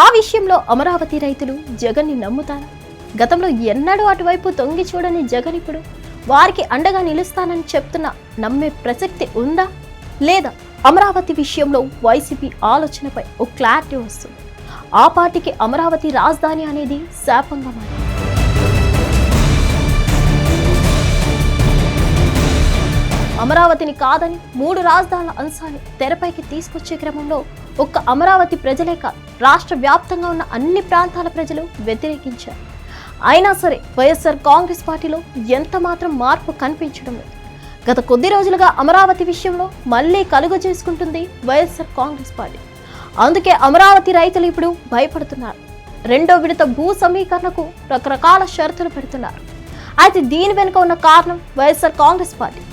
ఆ విషయంలో అమరావతి రైతులు జగన్ని నమ్ముతారా? గతంలో ఎన్నడూ అటువైపు తొంగి చూడని జగన్ ఇప్పుడు వారికి అండగా నిలుస్తానని చెప్తున్నా నమ్మే ప్రసక్తి ఉందా లేదా? అమరావతి విషయంలో వైసీపీ ఆలోచనపై ఓ క్లారిటీ వస్తుంది. ఆ పార్టీకి అమరావతి రాజధాని అనేది శాపంగా మారింది. అమరావతిని కాదని 3 రాజధానుల అంశాన్ని తెరపైకి తీసుకొచ్చే క్రమంలో ఒక్క అమరావతి ప్రజలే కాదు, రాష్ట్ర వ్యాప్తంగా ఉన్న అన్ని ప్రాంతాల ప్రజలు వ్యతిరేకించారు. అయినా సరే వైఎస్ఆర్ కాంగ్రెస్ పార్టీలో ఎంత మాత్రం మార్పు కనిపించడం లేదు. గత కొద్ది రోజులుగా అమరావతి విషయంలో మళ్లీ కలుగు చేసుకుంటుంది వైఎస్ఆర్ కాంగ్రెస్ పార్టీ. అందుకే అమరావతి రైతులు ఇప్పుడు భయపడుతున్నారు. 2వ విడత భూ సమీకరణకు రకరకాల షరతులు పెడుతున్నారు. అయితే దీని వెనుక ఉన్న కారణం వైఎస్ఆర్ కాంగ్రెస్ పార్టీ.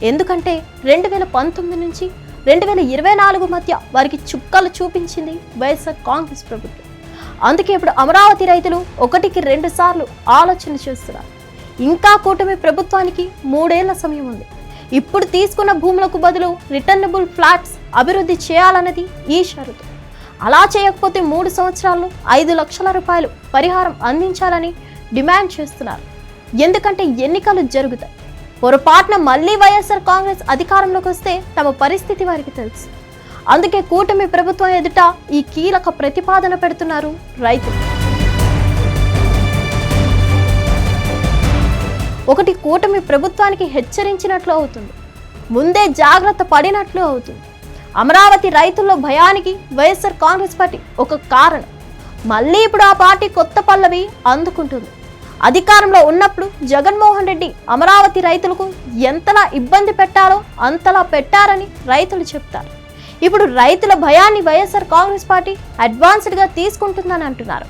ఎందుకంటే 2019 నుంచి 2024 మధ్య వారికి చుక్కలు చూపించింది వైఎస్ఆర్ కాంగ్రెస్ ప్రభుత్వం. అందుకే ఇప్పుడు అమరావతి రైతులు 1కి 2 సార్లు ఆలోచన చేస్తున్నారు. ఇంకా కూటమి ప్రభుత్వానికి 3 ఏళ్ల సమయం ఉంది. ఇప్పుడు తీసుకున్న భూములకు బదులు రిటర్నబుల్ ఫ్లాట్స్ అభివృద్ధి చేయాలన్నది ఈ షరతు. అలా చేయకపోతే 3 సంవత్సరాల్లో 5 లక్షల రూపాయలు పరిహారం అందించాలని డిమాండ్ చేస్తున్నారు. ఎందుకంటే ఎన్నికలు జరుగుతాయి. పొరపాటున మళ్లీ వైఎస్ఆర్ కాంగ్రెస్ అధికారంలోకి వస్తే తమ పరిస్థితి వారికి తెలుసు. అందుకే కూటమి ప్రభుత్వం ఎదుట ఈ కీలక ప్రతిపాదన పెడుతున్నారు రైతులు. ఒకటి, కూటమి ప్రభుత్వానికి హెచ్చరించినట్లు అవుతుంది, ముందే జాగ్రత్త పడినట్లు అవుతుంది. అమరావతి రైతుల్లో భయానికి వైఎస్ఆర్ కాంగ్రెస్ పార్టీ ఒక కారణం. మళ్ళీ ఇప్పుడు ఆ పార్టీ కొత్త పల్లవి అందుకుంటుంది. అధికారంలో ఉన్నప్పుడు జగన్మోహన్ రెడ్డి అమరావతి రైతులకు ఎంతలా ఇబ్బంది పెట్టాలో అంతలా పెట్టారని రైతులు చెప్తారు. ఇప్పుడు రైతుల భయాన్ని వైఎస్ఆర్ కాంగ్రెస్ పార్టీ అడ్వాన్స్డ్గా తీసుకుంటుందని అంటున్నారు.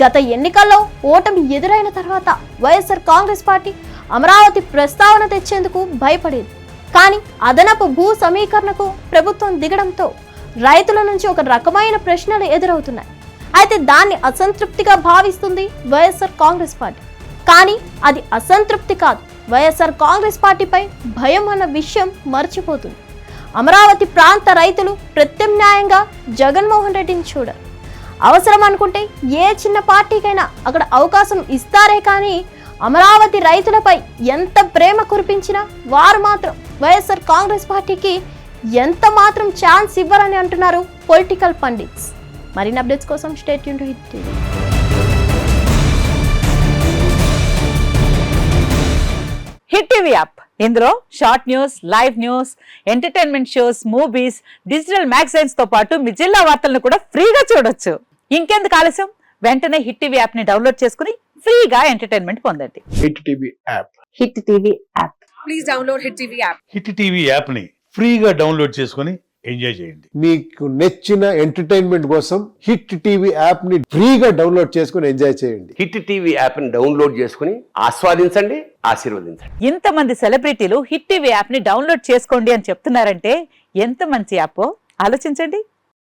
గత ఎన్నికల్లో ఓటమి ఎదురైన తర్వాత వైఎస్ఆర్ కాంగ్రెస్ పార్టీ అమరావతి ప్రస్తావన తెచ్చేందుకు భయపడేది. కానీ అదనపు భూ సమీకరణకు ప్రభుత్వం దిగడంతో రైతుల నుంచి ఒక రకమైన ప్రశ్నలు ఎదురవుతున్నాయి. అయితే దాన్ని అసంతృప్తిగా భావిస్తుంది వైఎస్ఆర్ కాంగ్రెస్ పార్టీ. కానీ అది అసంతృప్తి కాదు, వైఎస్ఆర్ కాంగ్రెస్ పార్టీపై భయం అన్న విషయం మర్చిపోతుంది. అమరావతి ప్రాంత రైతులు ప్రత్యామ్నాయంగా జగన్మోహన్ రెడ్డిని చూడరు. అవసరం అనుకుంటే ఏ చిన్న పార్టీకైనా అక్కడ అవకాశం ఇస్తారే కానీ అమరావతి రైతులపై ఎంత ప్రేమ కురిపించినా వారు మాత్రం వైఎస్ఆర్ కాంగ్రెస్ పార్టీకి ఎంత మాత్రం ఛాన్స్ ఇవ్వరని అంటున్నారు పొలిటికల్ పండిట్స్. మరిన్ని అప్డేట్స్ కోసం stay tune to hit TV. Hit TV app, ఇందులో short news, live news, entertainment shows, movies, digital magazines తో పాటు మీ జిల్లా వార్తలను కూడా ఫ్రీగా చూడొచ్చు. ఇంకెందుకు ఆలస్యం, వెంటనే హిట్ టీవీ యాప్ ని డౌన్లోడ్ చేసుకుని ఫ్రీగా ఎంటర్టైన్మెంట్ పొందండి. Hit TV app. Hit TV app. Please download hit TV app. Hit TV app ని ఫ్రీగా డౌన్లోడ్ చేసుకుని ఎంజాయ్ చేయండి. మీకు నచ్చిన ఎంటర్టైన్మెంట్ కోసం హిట్ టీవీ యాప్ ని ఫ్రీగా డౌన్లోడ్ చేసుకుని ఎంజాయ్ చేయండి. హిట్ టీవీ యాప్ ని డౌన్లోడ్ చేసుకుని ఆస్వాదించండి, ఆశీర్వదించండి. ఇంతమంది సెలబ్రిటీలు హిట్ టీవీ యాప్ ని డౌన్లోడ్ చేసుకోండి అని చెప్తున్నారంటే ఎంత మంచి యాప్ ఆలోచించండి.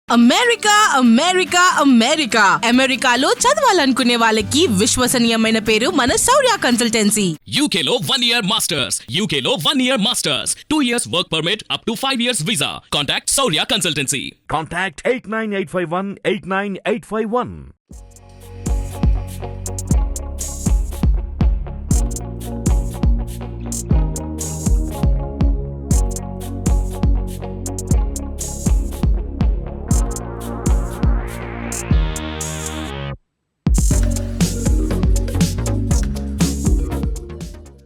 అమెరికా అమెరికా అమెరికా అమెరికాలో చదవాలనుకునే వాళ్ళకి విశ్వసనీయమైన పేరు మన శౌర్య కన్సల్టెన్సీ. UK లో 1 year masters, UK లో 1 year masters, 2 years work permit up to 5 years visa. Contact Saurya Consultancy. Contact 89851 89851.